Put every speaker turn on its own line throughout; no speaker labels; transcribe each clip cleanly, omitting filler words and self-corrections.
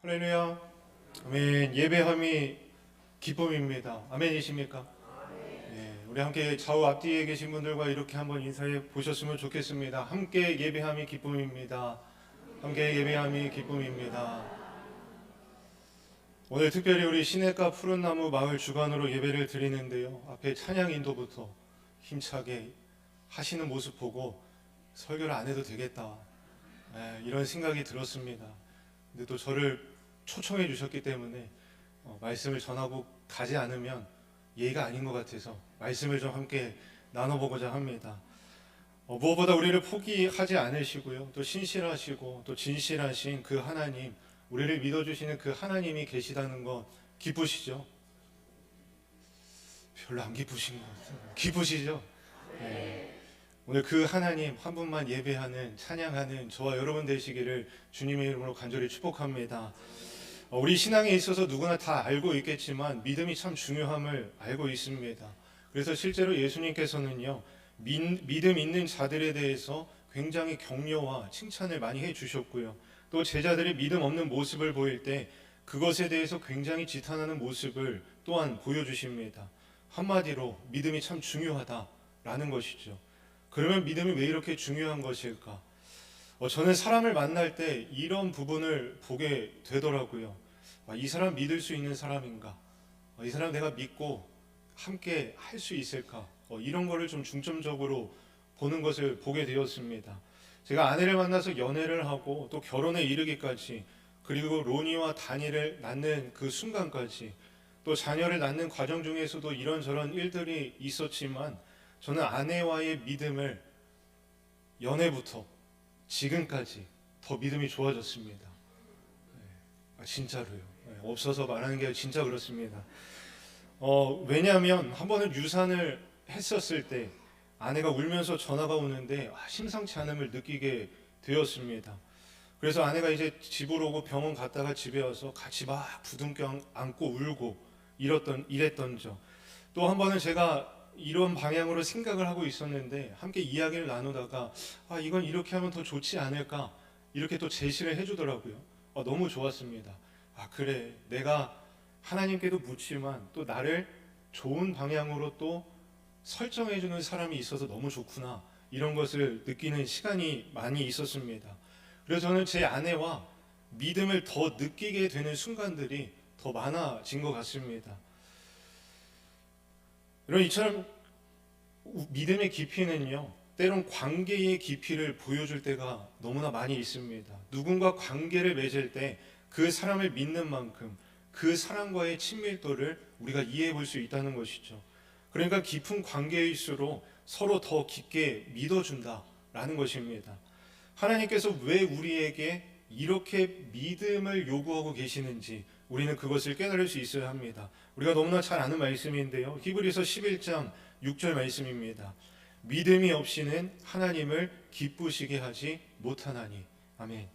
할렐루야. 아멘. 예배함이 기쁨입니다. 아멘이십니까? 네, 우리 함께 좌우 앞뒤에 계신 분들과 이렇게 한번 인사해 보셨으면 좋겠습니다. 함께 예배함이 기쁨입니다. 함께 예배함이 기쁨입니다. 오늘 특별히 우리 시냇가 푸른나무 마을 주관으로 예배를 드리는데요. 앞에 찬양 인도부터 힘차게 하시는 모습 보고 설교를 안 해도 되겠다, 이런 생각이 들었습니다. 근데 또 저를 초청해 주셨기 때문에 말씀을 전하고 가지 않으면 예의가 아닌 것 같아서 말씀을 좀 함께 나눠보고자 합니다. 무엇보다 우리를 포기하지 않으시고요, 또 신실하시고 또 진실하신 그 하나님, 우리를 믿어주시는 그 하나님이 계시다는 것 기쁘시죠? 별로 안 기쁘신 것 같아요. 기쁘시죠? 네. 오늘 그 하나님 한 분만 예배하는, 찬양하는 저와 여러분 되시기를 주님의 이름으로 간절히 축복합니다. 우리 신앙에 있어서 누구나 다 알고 있겠지만 믿음이 참 중요함을 알고 있습니다. 그래서 실제로 예수님께서는요, 믿음 있는 자들에 대해서 굉장히 격려와 칭찬을 많이 해주셨고요, 또 제자들이 믿음 없는 모습을 보일 때 그것에 대해서 굉장히 지탄하는 모습을 또한 보여주십니다. 한마디로 믿음이 참 중요하다라는 것이죠. 그러면 믿음이 왜 이렇게 중요한 것일까? 저는 사람을 만날 때 이런 부분을 보게 되더라고요. 이 사람 믿을 수 있는 사람인가? 이 사람 내가 믿고 함께 할 수 있을까? 이런 거를 좀 중점적으로 보는 것을 보게 되었습니다. 제가 아내를 만나서 연애를 하고 또 결혼에 이르기까지, 그리고 로니와 다니를 낳는 그 순간까지, 또 자녀를 낳는 과정 중에서도 이런저런 일들이 있었지만 저는 아내와의 믿음을 연애부터 지금까지 더 믿음이 좋아졌습니다. 진짜로요. 없어서 말하는 게 진짜 그렇습니다. 왜냐하면 한 번은 유산을 했었을 때 아내가 울면서 전화가 오는데 심상치 않음을 느끼게 되었습니다. 그래서 아내가 이제 집으로 오고 병원 갔다가 집에 와서 같이 막 부둥켜 안고 울고 이랬던 적. 또 한 번은 제가 이런 방향으로 생각을 하고 있었는데 함께 이야기를 나누다가 이건 이렇게 하면 더 좋지 않을까, 이렇게 또 제시를 해주더라고요. 너무 좋았습니다. 그래, 내가 하나님께도 묻지만 또 나를 좋은 방향으로 또 설정해주는 사람이 있어서 너무 좋구나, 이런 것을 느끼는 시간이 많이 있었습니다. 그래서 저는 제 아내와 믿음을 더 느끼게 되는 순간들이 더 많아진 것 같습니다. 여러분, 이처럼 믿음의 깊이는요, 때론 관계의 깊이를 보여줄 때가 너무나 많이 있습니다. 누군가 관계를 맺을 때 그 사람을 믿는 만큼 그 사람과의 친밀도를 우리가 이해해 볼 수 있다는 것이죠. 그러니까 깊은 관계일수록 서로 더 깊게 믿어준다라는 것입니다. 하나님께서 왜 우리에게 이렇게 믿음을 요구하고 계시는지 우리는 그것을 깨달을 수 있어야 합니다. 우리가 너무나 잘 아는 말씀인데요, 히브리서 11장 6절 말씀입니다. 믿음이 없이는 하나님을 기쁘시게 하지 못하나니. 아멘.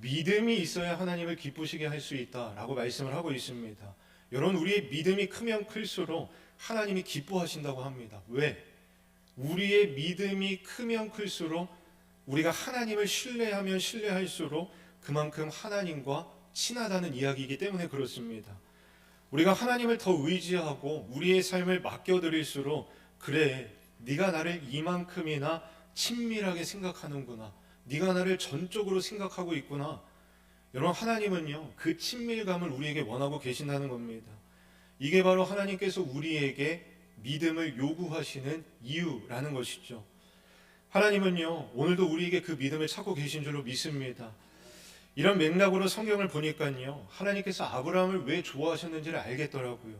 믿음이 있어야 하나님을 기쁘시게 할 수 있다라고 말씀을 하고 있습니다. 여러분, 우리의 믿음이 크면 클수록 하나님이 기뻐하신다고 합니다. 왜? 우리의 믿음이 크면 클수록, 우리가 하나님을 신뢰하면 신뢰할수록 그만큼 하나님과 친하다는 이야기이기 때문에 그렇습니다. 우리가 하나님을 더 의지하고 우리의 삶을 맡겨드릴수록, 그래, 네가 나를 이만큼이나 친밀하게 생각하는구나, 네가 나를 전적으로 생각하고 있구나. 여러분, 하나님은요, 그 친밀감을 우리에게 원하고 계신다는 겁니다. 이게 바로 하나님께서 우리에게 믿음을 요구하시는 이유라는 것이죠. 하나님은요, 오늘도 우리에게 그 믿음을 찾고 계신 줄로 믿습니다. 이런 맥락으로 성경을 보니까요, 하나님께서 아브라함을 왜 좋아하셨는지를 알겠더라고요.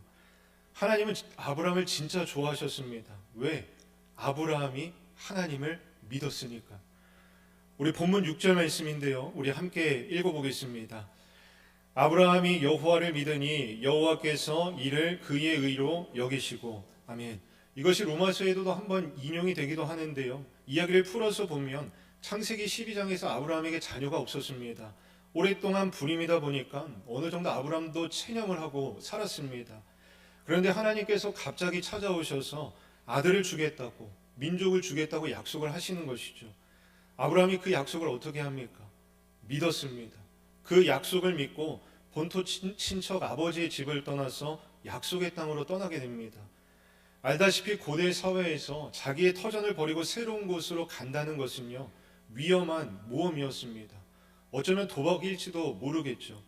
하나님은 아브라함을 진짜 좋아하셨습니다. 왜? 아브라함이 하나님을 믿었으니까. 우리 본문 6절 말씀인데요, 우리 함께 읽어보겠습니다. 아브라함이 여호와를 믿으니 여호와께서 이를 그의 의로 여기시고. 아멘. 이것이 로마서에도 한번 인용이 되기도 하는데요, 이야기를 풀어서 보면 창세기 12장에서 아브라함에게 자녀가 없었습니다. 오랫동안 불임이다 보니까 어느 정도 아브라함도 체념을 하고 살았습니다. 그런데 하나님께서 갑자기 찾아오셔서 아들을 주겠다고, 민족을 주겠다고 약속을 하시는 것이죠. 아브라함이 그 약속을 어떻게 합니까? 믿었습니다. 그 약속을 믿고 본토 친척 아버지의 집을 떠나서 약속의 땅으로 떠나게 됩니다. 알다시피 고대 사회에서 자기의 터전을 버리고 새로운 곳으로 간다는 것은요, 위험한 모험이었습니다. 어쩌면 도박일지도 모르겠죠.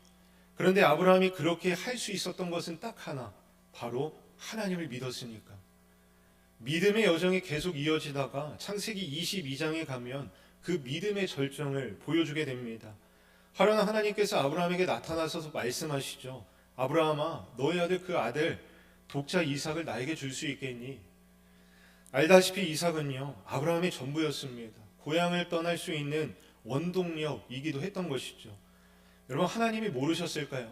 그런데 아브라함이 그렇게 할 수 있었던 것은 딱 하나, 바로 하나님을 믿었으니까. 믿음의 여정이 계속 이어지다가 창세기 22장에 가면 그 믿음의 절정을 보여주게 됩니다. 화려한 하나님께서 아브라함에게 나타나셔서 말씀하시죠. 아브라함아, 너의 아들 그 아들 독자 이삭을 나에게 줄 수 있겠니? 알다시피 이삭은요, 아브라함의 전부였습니다. 고향을 떠날 수 있는 원동력이기도 했던 것이죠. 여러분, 하나님이 모르셨을까요?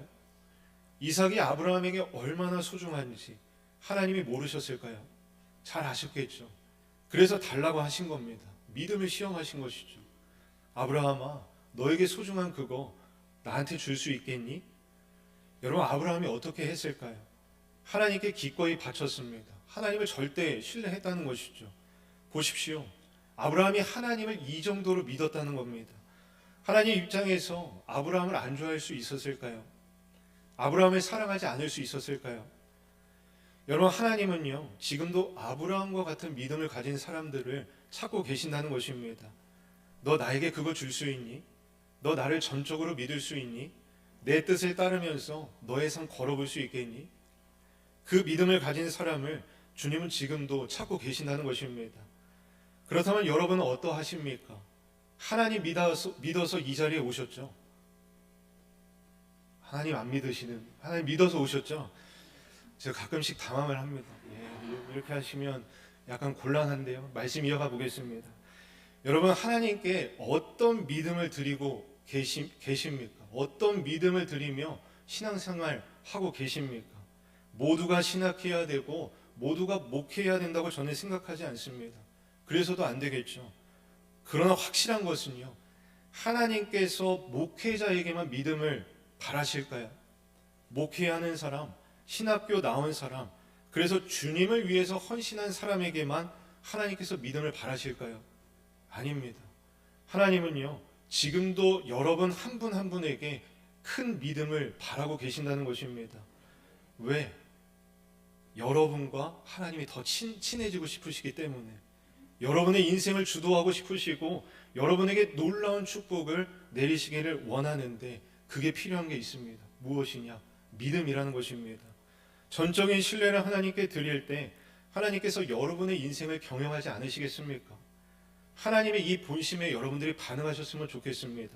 이삭이 아브라함에게 얼마나 소중한지 하나님이 모르셨을까요? 잘 아셨겠죠. 그래서 달라고 하신 겁니다. 믿음을 시험하신 것이죠. 아브라함아, 너에게 소중한 그거 나한테 줄 수 있겠니? 여러분, 아브라함이 어떻게 했을까요? 하나님께 기꺼이 바쳤습니다. 하나님을 절대 신뢰했다는 것이죠. 보십시오. 아브라함이 하나님을 이 정도로 믿었다는 겁니다. 하나님 입장에서 아브라함을 안 좋아할 수 있었을까요? 아브라함을 사랑하지 않을 수 있었을까요? 여러분, 하나님은요, 지금도 아브라함과 같은 믿음을 가진 사람들을 찾고 계신다는 것입니다. 너 나에게 그거 줄 수 있니? 너 나를 전적으로 믿을 수 있니? 내 뜻을 따르면서 너의 삶 걸어볼 수 있겠니? 그 믿음을 가진 사람을 주님은 지금도 찾고 계신다는 것입니다. 그렇다면 여러분은 어떠하십니까? 하나님 믿어서 이 자리에 오셨죠? 하나님 안 믿으시는, 하나님 믿어서 오셨죠? 제가 가끔씩 당황을 합니다. 이렇게 하시면 약간 곤란한데요. 말씀 이어가 보겠습니다. 여러분, 하나님께 어떤 믿음을 드리고 계십니까? 어떤 믿음을 드리며 신앙생활 하고 계십니까? 모두가 신학해야 되고 모두가 목회해야 된다고 저는 생각하지 않습니다. 그래서도 안 되겠죠. 그러나 확실한 것은요, 하나님께서 목회자에게만 믿음을 바라실까요? 목회하는 사람, 신학교 나온 사람, 그래서 주님을 위해서 헌신한 사람에게만 하나님께서 믿음을 바라실까요? 아닙니다. 하나님은요, 지금도 여러분 한 분 한 분에게 큰 믿음을 바라고 계신다는 것입니다. 왜? 여러분과 하나님이 더 친해지고 싶으시기 때문에, 여러분의 인생을 주도하고 싶으시고 여러분에게 놀라운 축복을 내리시기를 원하는데, 그게 필요한 게 있습니다. 무엇이냐? 믿음이라는 것입니다. 전적인 신뢰를 하나님께 드릴 때 하나님께서 여러분의 인생을 경영하지 않으시겠습니까? 하나님의 이 본심에 여러분들이 반응하셨으면 좋겠습니다.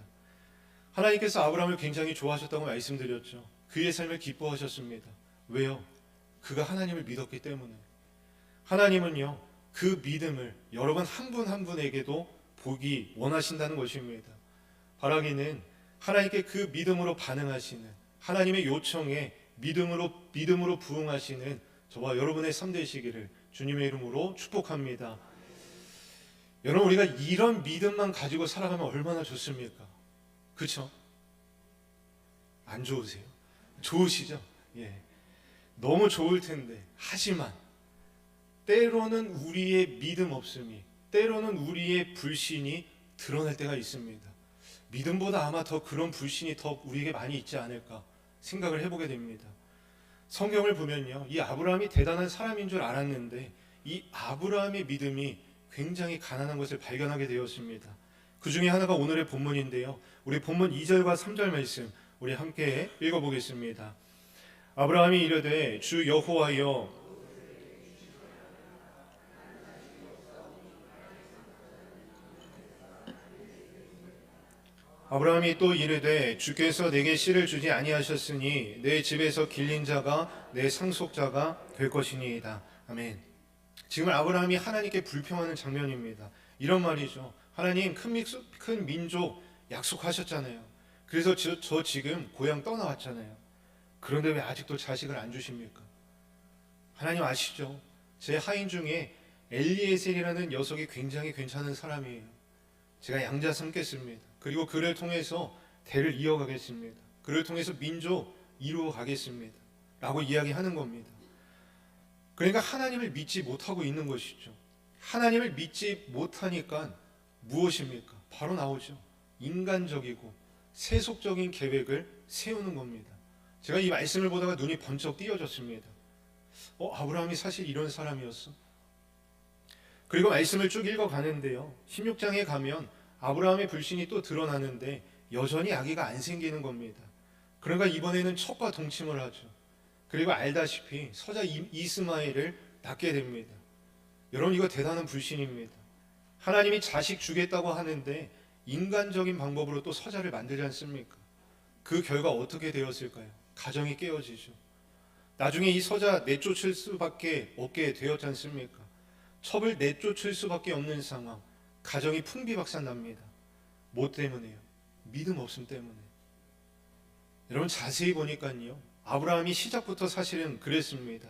하나님께서 아브라함을 굉장히 좋아하셨다고 말씀드렸죠. 그의 삶을 기뻐하셨습니다. 왜요? 그가 하나님을 믿었기 때문에. 하나님은요, 그 믿음을 여러분 한 분 한 분에게도 보기 원하신다는 것입니다. 바라기는 하나님께 그 믿음으로 반응하시는, 하나님의 요청에 믿음으로 부응하시는 저와 여러분의 삶 되시기를 주님의 이름으로 축복합니다. 여러분, 우리가 이런 믿음만 가지고 살아가면 얼마나 좋습니까? 그렇죠? 안 좋으세요? 좋으시죠? 예. 너무 좋을 텐데, 하지만 때로는 우리의 믿음 없음이, 때로는 우리의 불신이 드러날 때가 있습니다. 믿음보다 아마 더 그런 불신이 더 우리에게 많이 있지 않을까 생각을 해보게 됩니다. 성경을 보면요, 이 아브라함이 대단한 사람인 줄 알았는데 이 아브라함의 믿음이 굉장히 가난한 것을 발견하게 되었습니다. 그 중에 하나가 오늘의 본문인데요, 우리 본문 2절과 3절 말씀 우리 함께 읽어보겠습니다. 아브라함이 이르되 주 여호와여, 아브라함이 또 이르되 주께서 내게 씨를 주지 아니하셨으니 내 집에서 길린 자가 내 상속자가 될 것이니이다. 아멘. 지금 아브라함이 하나님께 불평하는 장면입니다. 이런 말이죠. 하나님, 큰 민족 약속하셨잖아요. 그래서 저 지금 고향 떠나왔잖아요. 그런데 왜 아직도 자식을 안 주십니까? 하나님 아시죠? 제 하인 중에 엘리에셀이라는 녀석이 굉장히 괜찮은 사람이에요. 제가 양자 삼겠습니다. 그리고 그를 통해서 대를 이어가겠습니다. 그를 통해서 민족 이루어 가겠습니다. 라고 이야기하는 겁니다. 그러니까 하나님을 믿지 못하고 있는 것이죠. 하나님을 믿지 못하니까 무엇입니까? 바로 나오죠. 인간적이고 세속적인 계획을 세우는 겁니다. 제가 이 말씀을 보다가 눈이 번쩍 띄어졌습니다. 아브라함이 사실 이런 사람이었어? 그리고 말씀을 쭉 읽어가는데요, 16장에 가면 아브라함의 불신이 또 드러나는데 여전히 아기가 안 생기는 겁니다. 그러니까 이번에는 척과 동침을 하죠. 그리고 알다시피 서자 이스마엘을 낳게 됩니다. 여러분, 이거 대단한 불신입니다. 하나님이 자식 주겠다고 하는데 인간적인 방법으로 또 서자를 만들지 않습니까? 그 결과 어떻게 되었을까요? 가정이 깨어지죠. 나중에 이 서자 내쫓을 수밖에 없게 되었지 않습니까? 첩을 내쫓을 수밖에 없는 상황, 가정이 풍비박산납니다. 뭐 때문에요? 믿음 없음 때문에. 여러분, 자세히 보니까요, 아브라함이 시작부터 사실은 그랬습니다.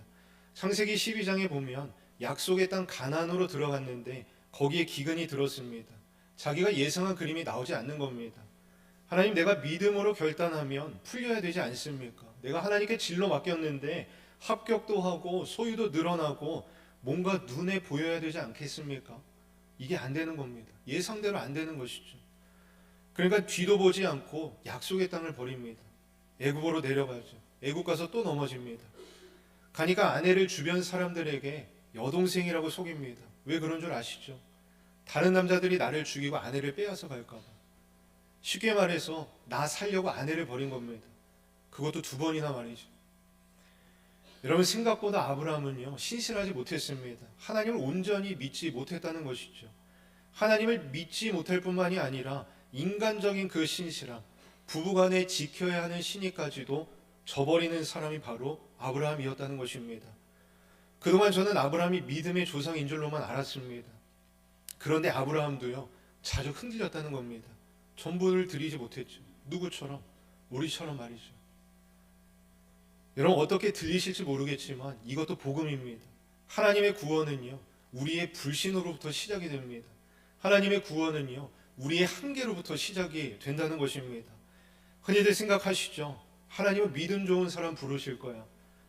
창세기 12장에 보면 약속의 땅 가나안으로 들어갔는데 거기에 기근이 들었습니다. 자기가 예상한 그림이 나오지 않는 겁니다. 하나님, 내가 믿음으로 결단하면 풀려야 되지 않습니까? 내가 하나님께 진로 맡겼는데 합격도 하고 소유도 늘어나고 뭔가 눈에 보여야 되지 않겠습니까? 이게 안 되는 겁니다. 예상대로 안 되는 것이죠. 그러니까 뒤도 보지 않고 약속의 땅을 버립니다. 애굽으로 내려가죠. 애굽 가서 또 넘어집니다. 가니까 아내를 주변 사람들에게 여동생이라고 속입니다. 왜 그런 줄 아시죠? 다른 남자들이 나를 죽이고 아내를 빼앗아 갈까 봐. 쉽게 말해서 나 살려고 아내를 버린 겁니다. 그것도 2번이나 말이죠. 여러분, 생각보다 아브라함은요, 신실하지 못했습니다. 하나님을 온전히 믿지 못했다는 것이죠. 하나님을 믿지 못할 뿐만이 아니라 인간적인 그 신실함, 부부간에 지켜야 하는 신의까지도 저버리는 사람이 바로 아브라함이었다는 것입니다. 그동안 저는 아브라함이 믿음의 조상인 줄로만 알았습니다. 그런데 아브라함도요, 자주 흔들렸다는 겁니다. 전부를 드리지 못했죠. 누구처럼? 우리처럼 말이죠. 여러분, 어떻게 들리실지 모르겠지만 이것도 복음입니다. 하나님의 구원은요, 우리의 불신으로부터 시작이 됩니다. 하나님의 구원은요, 우리의 한계로부터 시작이 된다는 것입니다. 흔히들 생각하시죠? 하나님은 믿음 좋은 사람 부르실 거야.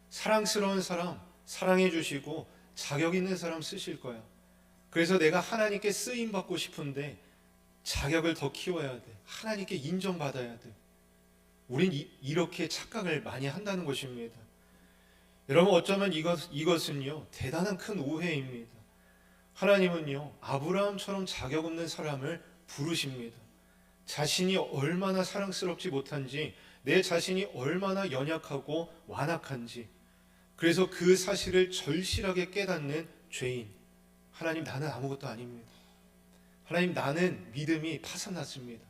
사랑스러운 사람 사랑해 주시고 자격 있는 사람 쓰실 거야. 그래서 내가 하나님께 쓰임 받고 싶은데 자격을 더 키워야 돼. 하나님께 인정받아야 돼. 우린 이렇게 착각을 많이 한다는 것입니다. 여러분, 어쩌면 이것은요, 대단한 큰 오해입니다. 하나님은요, 아브라함처럼 자격 없는 사람을 부르십니다. 자신이 얼마나 사랑스럽지 못한지, 내 자신이 얼마나 연약하고 완악한지, 그래서 그 사실을 절실하게 깨닫는 죄인. 하나님, 나는 아무것도 아닙니다. 하나님, 나는 믿음이 파산났습니다.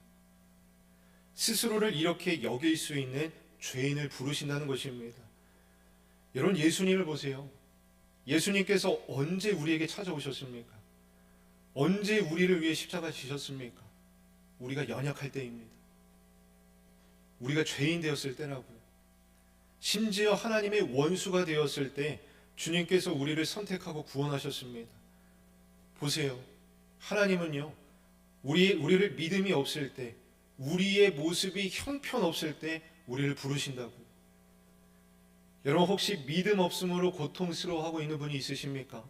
스스로를 이렇게 여길 수 있는 죄인을 부르신다는 것입니다. 여러분, 예수님을 보세요. 예수님께서 언제 우리에게 찾아오셨습니까? 언제 우리를 위해 십자가 지셨습니까? 우리가 연약할 때입니다. 우리가 죄인 되었을 때라고요. 심지어 하나님의 원수가 되었을 때 주님께서 우리를 선택하고 구원하셨습니다. 보세요. 하나님은요, 우리를 믿음이 없을 때, 우리의 모습이 형편없을 때 우리를 부르신다고요. 여러분, 혹시 믿음 없음으로 고통스러워하고 있는 분이 있으십니까?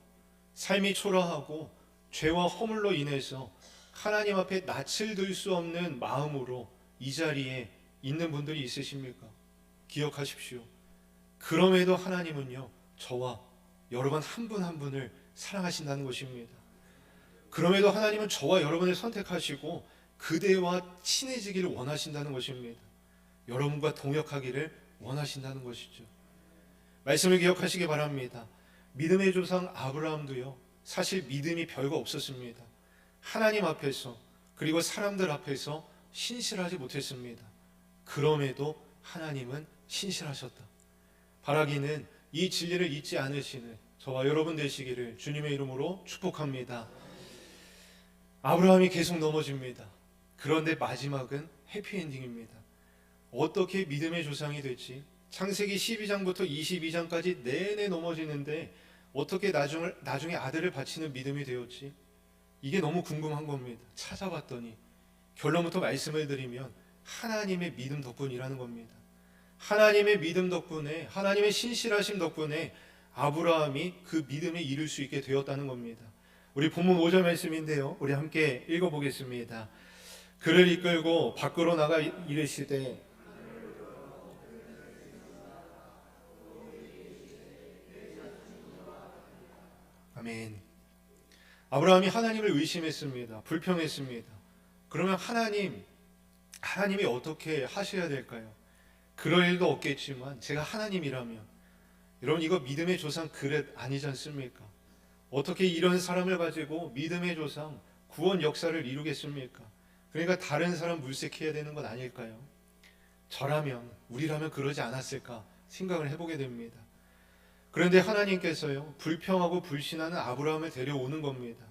삶이 초라하고 죄와 허물로 인해서 하나님 앞에 낯을 들 수 없는 마음으로 이 자리에 있는 분들이 있으십니까? 기억하십시오. 그럼에도 하나님은요, 저와 여러분 한 분 한 분을 사랑하신다는 것입니다. 그럼에도 하나님은 저와 여러분을 선택하시고 그대와 친해지기를 원하신다는 것입니다. 여러분과 동역하기를 원하신다는 것이죠. 말씀을 기억하시기 바랍니다. 믿음의 조상 아브라함도요, 사실 믿음이 별거 없었습니다. 하나님 앞에서, 그리고 사람들 앞에서 신실하지 못했습니다. 그럼에도 하나님은 신실하셨다. 바라기는 이 진리를 잊지 않으시는 저와 여러분 되시기를 주님의 이름으로 축복합니다. 아브라함이 계속 넘어집니다. 그런데 마지막은 해피엔딩입니다. 어떻게 믿음의 조상이 됐지? 창세기 12장부터 22장까지 내내 넘어지는데 어떻게 나중에 아들을 바치는 믿음이 되었지? 이게 너무 궁금한 겁니다. 찾아봤더니 결론부터 말씀을 드리면 하나님의 믿음 덕분이라는 겁니다. 하나님의 믿음 덕분에, 하나님의 신실하심 덕분에 아브라함이 그 믿음에 이룰 수 있게 되었다는 겁니다. 우리 본문 5절 말씀인데요, 우리 함께 읽어보겠습니다. 그를 이끌고 밖으로 나가 이르시되 아멘. 아브라함이 하나님을 의심했습니다. 불평했습니다. 그러면 하나님이 어떻게 하셔야 될까요? 그럴 일도 없겠지만 제가 하나님이라면, 여러분 이거 믿음의 조상 그릇 아니지 않습니까? 어떻게 이런 사람을 가지고 믿음의 조상 구원 역사를 이루겠습니까? 그러니까 다른 사람 물색해야 되는 건 아닐까요? 저라면, 우리라면 그러지 않았을까 생각을 해보게 됩니다. 그런데 하나님께서요, 불평하고 불신하는 아브라함을 데려오는 겁니다.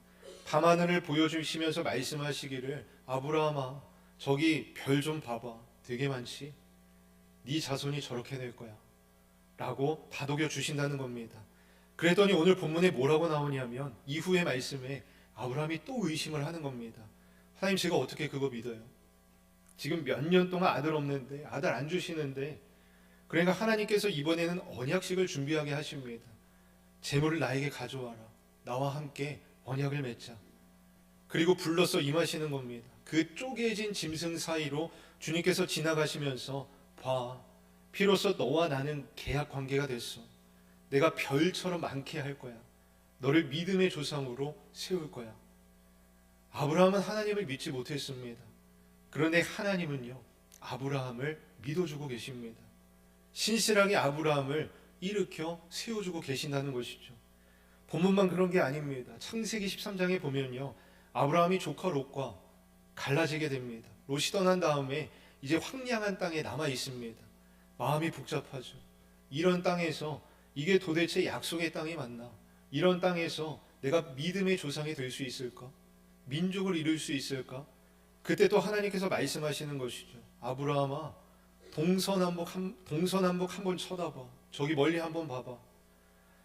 밤하늘을 보여주시면서 말씀하시기를, 아브라함아 저기 별 좀 봐봐, 되게 많지? 네 자손이 저렇게 될 거야 라고 다독여 주신다는 겁니다. 그랬더니 오늘 본문에 뭐라고 나오냐면, 이후의 말씀에 아브라함이 또 의심을 하는 겁니다. 하나님, 제가 어떻게 그거 믿어요? 지금 몇 년 동안 아들 없는데, 아들 안 주시는데. 그러니까 하나님께서 이번에는 언약식을 준비하게 하십니다. 재물을 나에게 가져와라, 나와 함께 언약을 맺자. 그리고 불러서 임하시는 겁니다. 그 쪼개진 짐승 사이로 주님께서 지나가시면서, 봐, 비로소 너와 나는 계약 관계가 됐어. 내가 별처럼 많게 할 거야. 너를 믿음의 조상으로 세울 거야. 아브라함은 하나님을 믿지 못했습니다. 그런데 하나님은요, 아브라함을 믿어주고 계십니다. 신실하게 아브라함을 일으켜 세워주고 계신다는 것이죠. 본문만 그런 게 아닙니다. 창세기 13장에 보면요, 아브라함이 조카 롯과 갈라지게 됩니다. 롯이 떠난 다음에 이제 황량한 땅에 남아 있습니다. 마음이 복잡하죠. 이런 땅에서 이게 도대체 약속의 땅이 맞나? 이런 땅에서 내가 믿음의 조상이 될 수 있을까? 민족을 이룰 수 있을까? 그때 또 하나님께서 말씀하시는 것이죠. 아브라함아, 동서남북 한번 쳐다봐. 저기 멀리 한번 봐봐.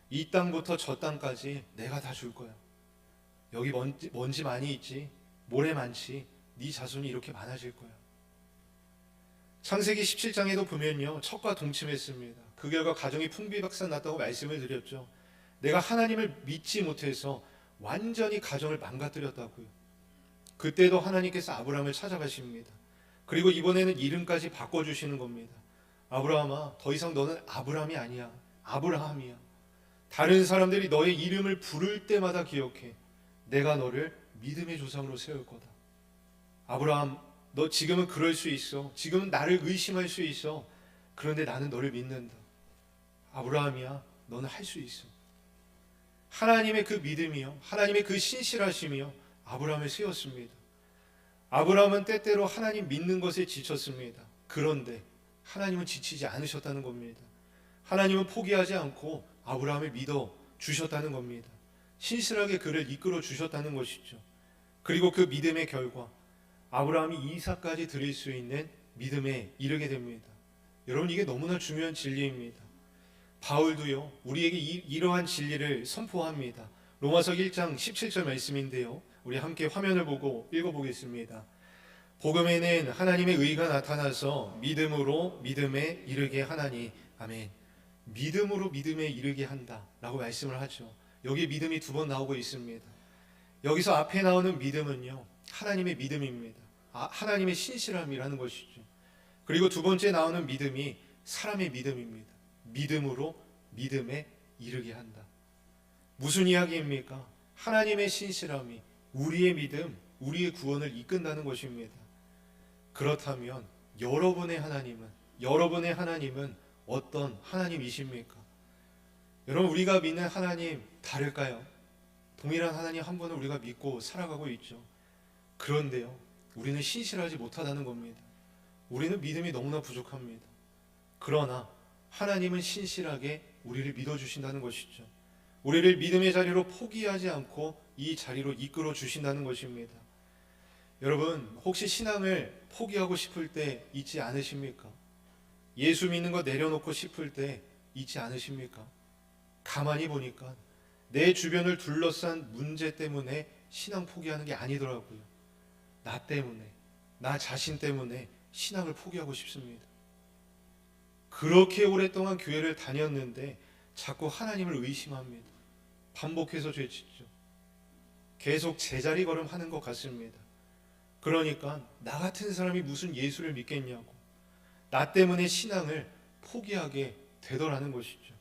이 땅부터 저 땅까지 내가 다 줄 거야. 여기 먼지 많이 있지, 모래 많지, 네 자손이 이렇게 많아질 거야. 창세기 17장에도 보면요, 척과 동침했습니다. 그 결과 가정이 풍비박산났다고 말씀을 드렸죠. 내가 하나님을 믿지 못해서 완전히 가정을 망가뜨렸다고요. 그때도 하나님께서 아브라함을 찾아가십니다. 그리고 이번에는 이름까지 바꿔주시는 겁니다. 아브라함아, 더 이상 너는 아브라함이 아니야, 아브라함이야. 다른 사람들이 너의 이름을 부를 때마다 기억해. 내가 너를 믿음의 조상으로 세울 거다. 아브라함, 너 지금은 그럴 수 있어. 지금은 나를 의심할 수 있어. 그런데 나는 너를 믿는다. 아브라함이야, 너는 할 수 있어. 하나님의 그 믿음이요, 하나님의 그 신실하심이요, 아브라함을 세웠습니다. 아브라함은 때때로 하나님 믿는 것에 지쳤습니다. 그런데 하나님은 지치지 않으셨다는 겁니다. 하나님은 포기하지 않고 아브라함을 믿어 주셨다는 겁니다. 신실하게 그를 이끌어 주셨다는 것이죠. 그리고 그 믿음의 결과 아브라함이 이삭까지 드릴 수 있는 믿음에 이르게 됩니다. 여러분, 이게 너무나 중요한 진리입니다. 바울도요, 우리에게 이러한 진리를 선포합니다. 로마서 1장 17절 말씀인데요, 우리 함께 화면을 보고 읽어보겠습니다. 복음에는 하나님의 의가 나타나서 믿음으로 믿음에 이르게 하나니. 아멘. 믿음으로 믿음에 이르게 한다 라고 말씀을 하죠. 여기 믿음이 두 번 나오고 있습니다. 여기서 앞에 나오는 믿음은요, 하나님의 믿음입니다. 하나님의 신실함이라는 것이죠. 그리고 두 번째 나오는 믿음이 사람의 믿음입니다. 믿음으로 믿음에 이르게 한다. 무슨 이야기입니까? 하나님의 신실함이 우리의 믿음, 우리의 구원을 이끈다는 것입니다. 그렇다면 여러분의 하나님은 어떤 하나님이십니까? 여러분, 우리가 믿는 하나님 다를까요? 동일한 하나님 한 분을 우리가 믿고 살아가고 있죠. 그런데요, 우리는 신실하지 못하다는 겁니다. 우리는 믿음이 너무나 부족합니다. 그러나 하나님은 신실하게 우리를 믿어주신다는 것이죠. 우리를 믿음의 자리로 포기하지 않고 이 자리로 이끌어 주신다는 것입니다. 여러분, 혹시 신앙을 포기하고 싶을 때 있지 않으십니까? 예수 믿는 거 내려놓고 싶을 때 있지 않으십니까? 가만히 보니까 내 주변을 둘러싼 문제 때문에 신앙 포기하는 게 아니더라고요. 나 때문에, 나 자신 때문에 신앙을 포기하고 싶습니다. 그렇게 오랫동안 교회를 다녔는데 자꾸 하나님을 의심합니다. 반복해서 죄짓죠. 계속 제자리 걸음하는 것 같습니다. 그러니까 나 같은 사람이 무슨 예수를 믿겠냐고, 나 때문에 신앙을 포기하게 되더라는 것이죠.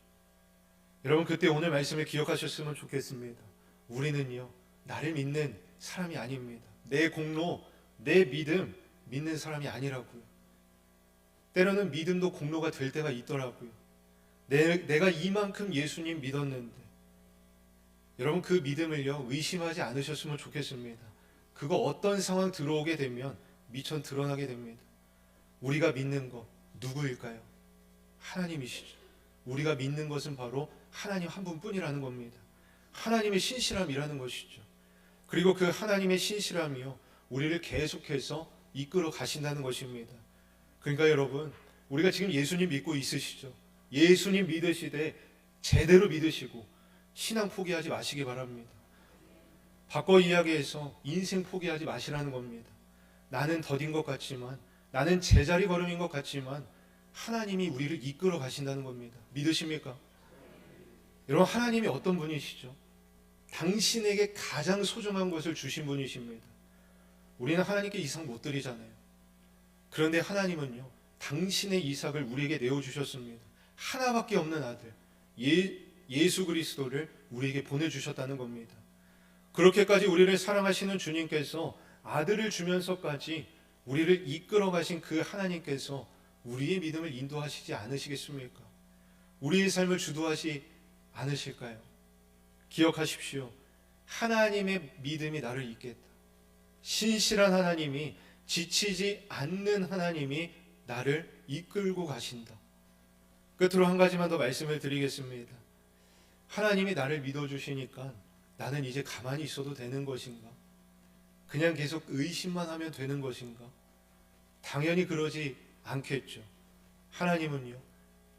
여러분, 그때 오늘 말씀을 기억하셨으면 좋겠습니다. 우리는요, 나를 믿는 사람이 아닙니다. 내 공로, 내 믿음 믿는 사람이 아니라고요. 때로는 믿음도 공로가 될 때가 있더라고요. 내가 이만큼 예수님 믿었는데, 여러분, 그 믿음을요 의심하지 않으셨으면 좋겠습니다. 그거 어떤 상황 들어오게 되면 미천 드러나게 됩니다. 우리가 믿는 거 누구일까요? 하나님이시죠. 우리가 믿는 것은 바로 하나님 한 분뿐이라는 겁니다. 하나님의 신실함이라는 것이죠. 그리고 그 하나님의 신실함이요 우리를 계속해서 이끌어 가신다는 것입니다. 그러니까 여러분, 우리가 지금 예수님 믿고 있으시죠? 예수님 믿으시되 제대로 믿으시고 신앙 포기하지 마시기 바랍니다. 바꿔 이야기해서 인생 포기하지 마시라는 겁니다. 나는 더딘 것 같지만, 나는 제자리 걸음인 것 같지만 하나님이 우리를 이끌어 가신다는 겁니다. 믿으십니까? 여러분, 하나님이 어떤 분이시죠? 당신에게 가장 소중한 것을 주신 분이십니다. 우리는 하나님께 이상 못 드리잖아요. 그런데 하나님은요 당신의 이삭을 우리에게 내어주셨습니다. 하나밖에 없는 아들 예수 그리스도를 우리에게 보내주셨다는 겁니다. 그렇게까지 우리를 사랑하시는 주님께서 아들을 주면서까지 우리를 이끌어 가신 그 하나님께서 우리의 믿음을 인도하시지 않으시겠습니까? 우리의 삶을 주도하지 않으실까요? 기억하십시오. 하나님의 믿음이 나를 잇겠다. 신실한 하나님이, 지치지 않는 하나님이 나를 이끌고 가신다. 끝으로 한 가지만 더 말씀을 드리겠습니다. 하나님이 나를 믿어주시니까 나는 이제 가만히 있어도 되는 것인가? 그냥 계속 의심만 하면 되는 것인가? 당연히 그러지 않겠죠. 하나님은요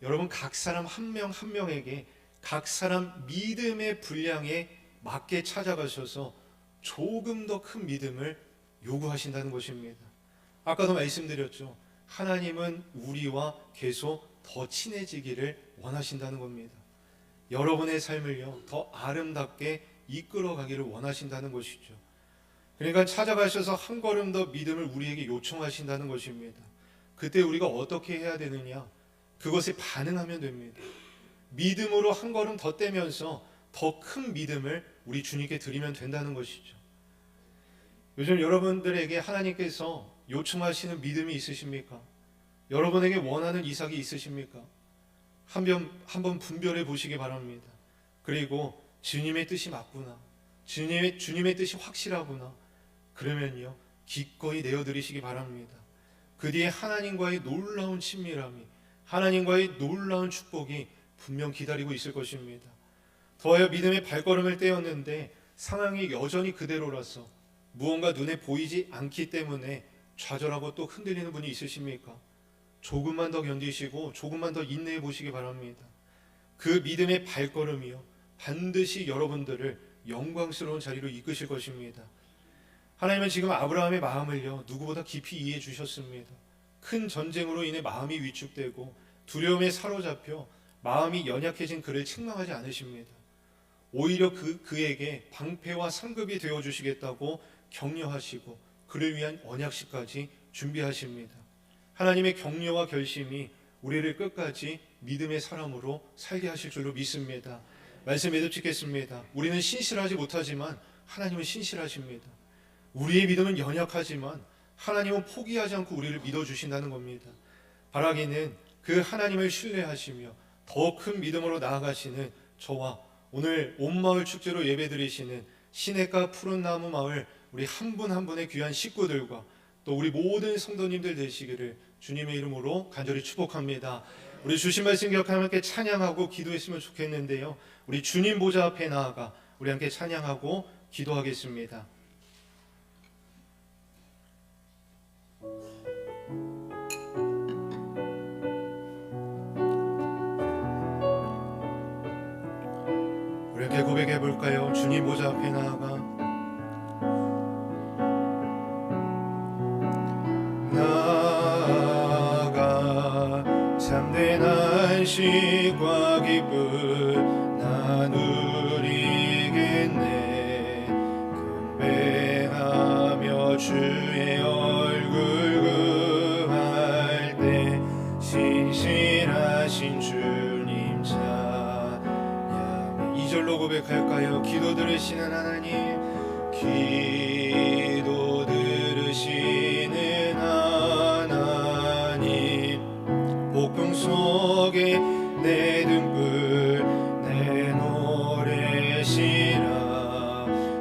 여러분, 각 사람 한 명 한 명에게 각 사람 믿음의 분량에 맞게 찾아가셔서 조금 더 큰 믿음을 요구하신다는 것입니다. 아까도 말씀드렸죠. 하나님은 우리와 계속 더 친해지기를 원하신다는 겁니다. 여러분의 삶을요 더 아름답게 이끌어가기를 원하신다는 것이죠. 그러니까 찾아가셔서 한 걸음 더 믿음을 우리에게 요청하신다는 것입니다. 그때 우리가 어떻게 해야 되느냐? 그것에 반응하면 됩니다. 믿음으로 한 걸음 더 떼면서 더 큰 믿음을 우리 주님께 드리면 된다는 것이죠. 요즘 여러분들에게 하나님께서 요청하시는 믿음이 있으십니까? 여러분에게 원하는 이삭이 있으십니까? 한번 분별해 보시기 바랍니다. 그리고 주님의 뜻이 맞구나, 주님의 뜻이 확실하구나, 그러면요 기꺼이 내어드리시기 바랍니다. 그 뒤에 하나님과의 놀라운 친밀함이, 하나님과의 놀라운 축복이 분명 기다리고 있을 것입니다. 더하여 믿음의 발걸음을 떼었는데 상황이 여전히 그대로라서 무언가 눈에 보이지 않기 때문에 좌절하고 또 흔들리는 분이 있으십니까? 조금만 더 견디시고 조금만 더 인내해 보시기 바랍니다. 그 믿음의 발걸음이요 반드시 여러분들을 영광스러운 자리로 이끄실 것입니다. 하나님은 지금 아브라함의 마음을요 누구보다 깊이 이해해 주셨습니다. 큰 전쟁으로 인해 마음이 위축되고 두려움에 사로잡혀 마음이 연약해진 그를 책망하지 않으십니다. 오히려 그에게 방패와 상급이 되어 주시겠다고 격려하시고 그를 위한 언약식까지 준비하십니다. 하나님의 격려와 결심이 우리를 끝까지 믿음의 사람으로 살게 하실 줄로 믿습니다. 말씀 맺어찍겠습니다. 우리는 신실하지 못하지만 하나님은 신실하십니다. 우리의 믿음은 연약하지만 하나님은 포기하지 않고 우리를 믿어주신다는 겁니다. 바라기는 그 하나님을 신뢰하시며 더 큰 믿음으로 나아가시는 저와 오늘 온 마을 축제로 예배드리시는 시냇가 푸른 나무 마을 우리 한 분 한 분의 귀한 식구들과 또 우리 모든 성도님들 되시기를 주님의 이름으로 간절히 축복합니다. 우리 주신 말씀 기억하며 함께 찬양하고 기도했으면 좋겠는데요. 우리 주님 보좌 앞에 나아가 우리 함께 찬양하고 기도하겠습니다. 우리 함께 고백해 볼까요? 주님 보좌 앞에 나아가 참된 안식과 기쁨 나 누리겠네. 경배하며 주의 신실하신 주님 찬양. 2절로 고백할까요? 기도 들으시는 하나님, 기도 들으시는 하나님, 목병 속에 내 등불 내 노래시라.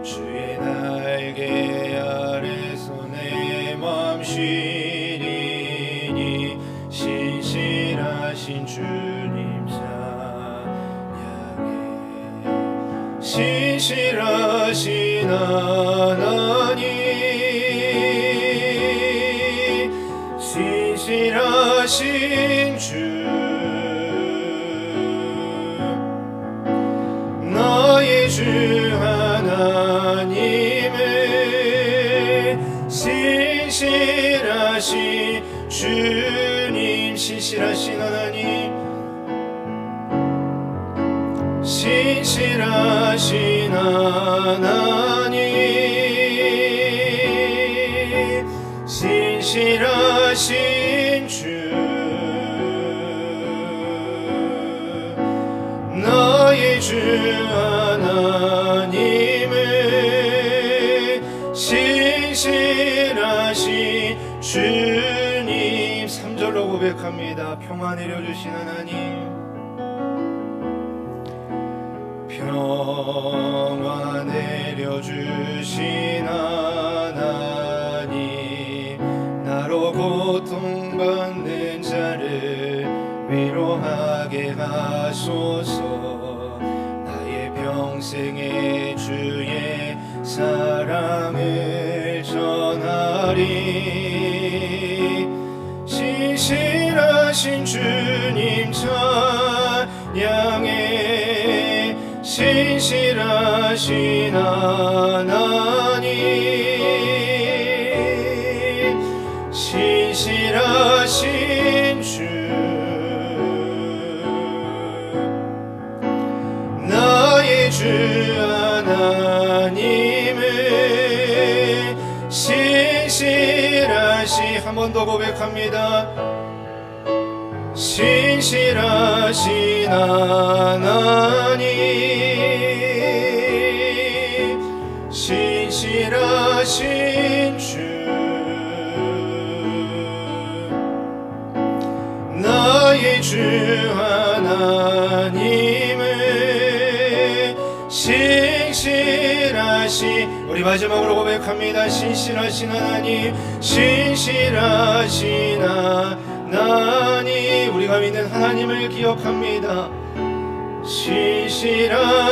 주의 날개 아래서 내 맘 쉬리니 신실하신 주님 찬양해. 신실하신 하나님, 신실하신 주, 나의 주 하나님의 신실하신 주님, 신실하신 하나님, 신실하신 하나님, 신실하신 주, 나의 주 하나님의 신실하신 주님. 3절로 고백합니다. 평화 내려주신 하나님, 평화 내려주신 하나님, 나로 고통받는 자를 위로하게 하소서. 나의 평생의 주의 사랑을 전하리. 신실하신 주님 찬양해. 신실하신 하나님, 신실하신 주, 나의 주 하나님의 신실하신, 한 번 더 고백합니다. 신실하신 하나님, 신실하신 주, 나의 주 하나님의 신실하신, 우리 마지막으로 고백합니다. 신실하신 하나님, 신실하신 하나님, 우리가 믿는 하나님을 기억합니다.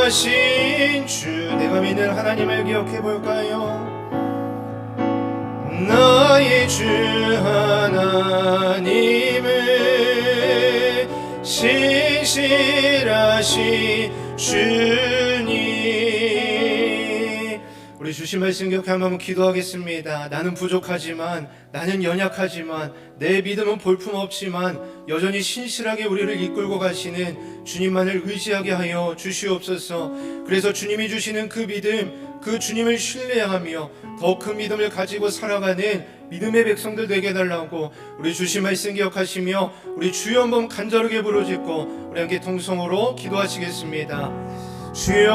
신실하신 주, 내가 믿는 하나님을 기억해 볼까요? 나의 주 하나님의 신실하신 주님. 우리 주신 말씀 기억해 한번 기도하겠습니다. 나는 부족하지만, 나는 연약하지만, 내 믿음은 볼품없지만 여전히 신실하게 우리를 이끌고 가시는 주님만을 의지하게 하여 주시옵소서. 그래서 주님이 주시는 그 믿음, 그 주님을 신뢰하며 더 큰 믿음을 가지고 살아가는 믿음의 백성들 되게 해달라고 우리 주신 말씀 기억하시며 우리 주여 한번 간절하게 부르짖고 우리 함께 통성으로 기도하시겠습니다. 주여,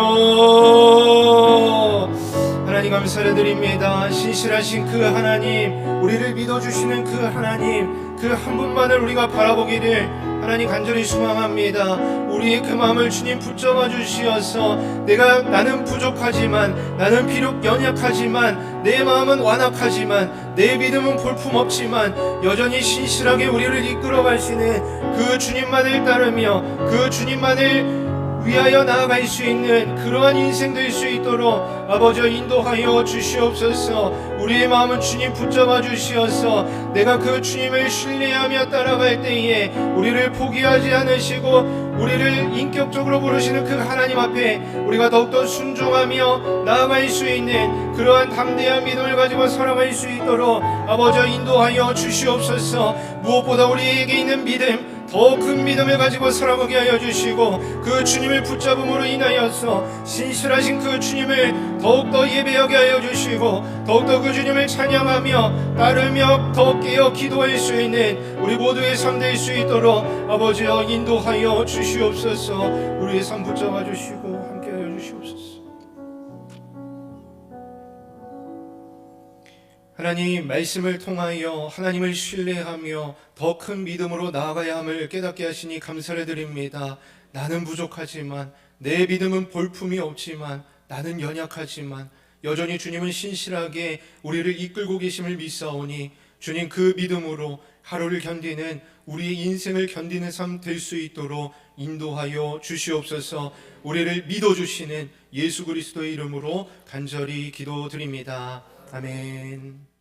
하나님 감사드립니다. 신실하신 그 하나님, 우리를 믿어주시는 그 하나님, 그 한 분만을 우리가 바라보기를 하나님 간절히 소망합니다. 우리의 그 마음을 주님 붙잡아 주시어서 나는 부족하지만, 나는 비록 연약하지만, 내 마음은 완악하지만, 내 믿음은 볼품없지만 여전히 신실하게 우리를 이끌어 가시는 그 주님만을 따르며 그 주님만을 위하여 나아갈 수 있는 그러한 인생 될 수 있도록 아버지 인도하여 주시옵소서. 우리의 마음은 주님 붙잡아 주시어서 내가 그 주님을 신뢰하며 따라갈 때에 우리를 포기하지 않으시고 우리를 인격적으로 부르시는 그 하나님 앞에 우리가 더욱더 순종하며 나아갈 수 있는 그러한 담대한 믿음을 가지고 살아갈 수 있도록 아버지 인도하여 주시옵소서. 무엇보다 우리에게 있는 믿음, 더 큰 믿음을 가지고 살아가게 하여 주시고, 그 주님을 붙잡음으로 인하여서 신실하신 그 주님을 더욱더 예배하게 하여 주시고, 더욱더 그 주님을 찬양하며 따르며 더 깨어 기도할 수 있는 우리 모두의 삶 될 수 있도록 아버지여 인도하여 주시옵소서. 우리의 삶 붙잡아 주시고 함께 하여 주시옵소서. 하나님, 말씀을 통하여 하나님을 신뢰하며 더 큰 믿음으로 나아가야 함을 깨닫게 하시니 감사를 드립니다. 나는 부족하지만, 내 믿음은 볼품이 없지만, 나는 연약하지만 여전히 주님은 신실하게 우리를 이끌고 계심을 믿사오니, 주님 그 믿음으로 하루를 견디는, 우리의 인생을 견디는 삶 될 수 있도록 인도하여 주시옵소서. 우리를 믿어주시는 예수 그리스도의 이름으로 간절히 기도드립니다. 아멘.